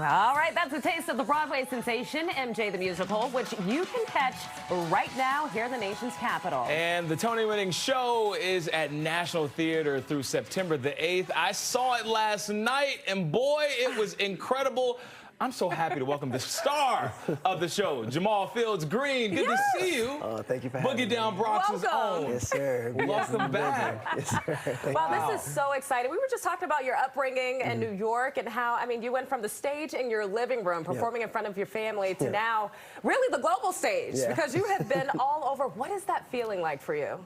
All right, that's a taste of the Broadway sensation, MJ the Musical, which you can catch right now here in the nation's capital. And the Tony-winning show is at National Theater through September the 8th. I saw it last night, and boy, it was incredible. I'm so happy to welcome the star of the show, Jamaal Fields Green. Good to see you. Thank you for having me. Boogie Down Bronx's own. Yes, sir. Welcome back. Yes, sir. Wow, this is so exciting. We were just talking about your upbringing in New York and how, I mean, you went from the stage in your living room performing in front of your family to now really the global stage because you have been all over. What is that feeling like for you?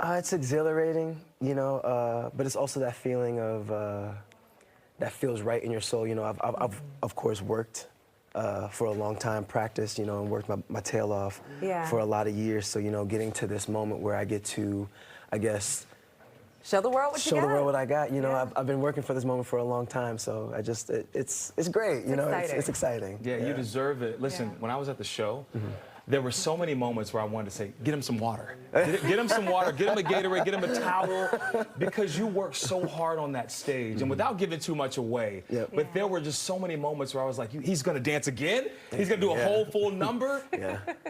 It's exhilarating, you know, but it's also that feeling of that feels right in your soul. You know, I've of course worked for a long time, practiced, you know, and worked my tail off for a lot of years. So, you know, getting to this moment where I get to, I guess, show the world what you got. Show the world what I got. You know, I've been working for this moment for a long time, so I just, it's great. You know, it's exciting. Yeah, you deserve it. Listen, when I was at the show, there were so many moments where I wanted to say, get him some water. Get him some water, get him a Gatorade, get him a towel, because you work so hard on that stage, and without giving too much away, but there were just so many moments where I was like, he's gonna dance again? He's gonna do a whole full number?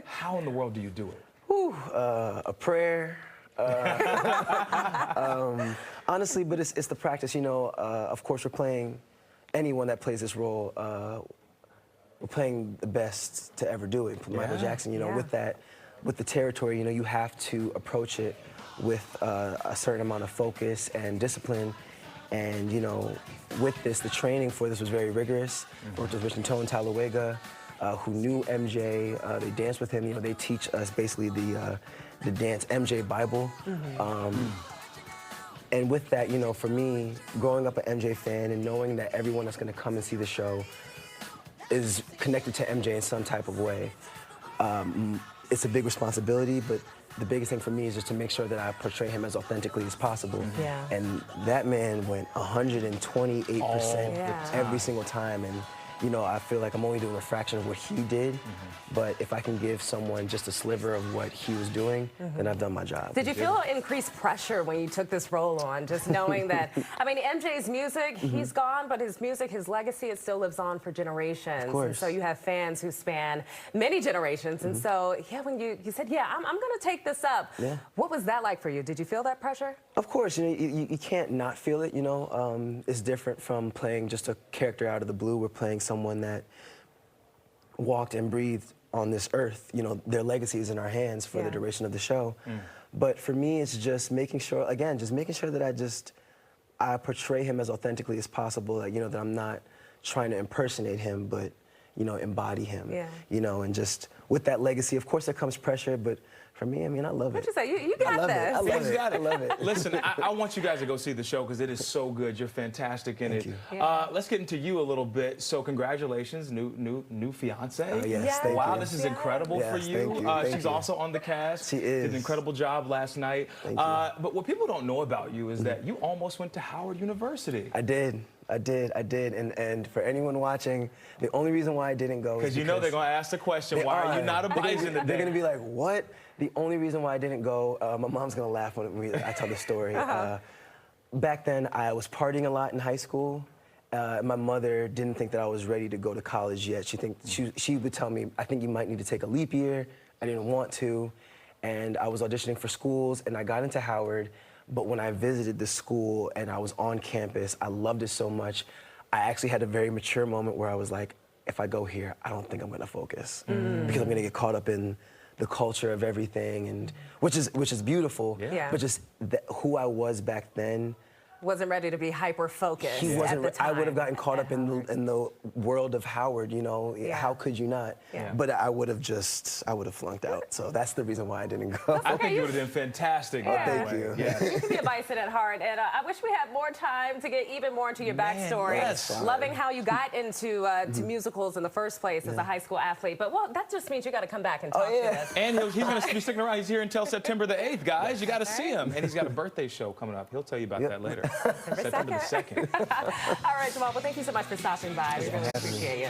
How in the world do you do it? Whew, a prayer. Honestly, but it's the practice, you know. Of course, we're playing anyone that plays this role. We're playing the best to ever do it. Michael Jackson, you know, with the territory, you know, you have to approach it with a certain amount of focus and discipline. And, you know, with this, the training for this was very rigorous. Worked with Rich and Tone Talawega, who knew MJ. They danced with him. You know, they teach us basically the dance MJ Bible. And with that, you know, for me, growing up an MJ fan and knowing that everyone that's going to come and see the show is connected to MJ in some type of way, it's a big responsibility, but the biggest thing for me is just to make sure that I portray him as authentically as possible. And that man went 128% every single time. And you know, I feel like I'm only doing a fraction of what he did, but if I can give someone just a sliver of what he was doing, then I've done my job. Did you feel increased pressure when you took this role on, just knowing that, I mean, MJ's music, he's gone, but his music, his legacy, it still lives on for generations. Of course. And so you have fans who span many generations. And so, when you said, I'm going to take this up, what was that like for you? Did you feel that pressure? Of course, you know, you can't not feel it, you know. It's different from playing just a character out of the blue. We're playing someone that walked and breathed on this earth. You know, their legacy is in our hands for the duration of the show. But for me, it's just making sure, again, just making sure that I portray him as authentically as possible, that, you know, that I'm not trying to impersonate him, but, you know, embody him. You know, and just with that legacy, of course there comes pressure, but for me, I mean, I love it. What'd you say? You got this. I love it. I love it. Listen, I want you guys to go see the show because it is so good. You're fantastic in it. Let's get into you a little bit. So congratulations, new fiance. Yes, thank you. Wow, this is incredible for you. Thank she's you. also on the cast. She is. Did an incredible job last night. Thank you. But what people don't know about you is that you almost went to Howard University. I did. And for anyone watching, the only reason why I didn't go is because you know they're going to ask the question, why are you not a Bison today? They're going to be like, what? The only reason why I didn't go, my mom's going to laugh when I tell the story. Back then, I was partying a lot in high school. My mother didn't think that I was ready to go to college yet. She would tell me, I think you might need to take a leap year. I didn't want to. And I was auditioning for schools, and I got into Howard. But when I visited the school and I was on campus, I loved it so much. I actually had a very mature moment where I was like, if I go here, I don't think I'm gonna focus because I'm gonna get caught up in the culture of everything, and which is beautiful. But just who I was back then. Wasn't ready to be hyper-focused at the time. I would have gotten caught up in the world of Howard, you know. How could you not? But I would have flunked out. So that's the reason why I didn't go. I think you would have been fantastic. Thank you. You can be a Bison at heart, and I wish we had more time to get even more into your backstory. Loving how you got into to musicals in the first place as a high school athlete. But well, that just means you got to come back and talk to us. And he's going to be sticking around. He's here until September the 8th, guys. You got to see him. And he's got a birthday show coming up. He'll tell you about that later. September the 2nd. All right, Jamaal, well, thank you so much for stopping by. We really appreciate you.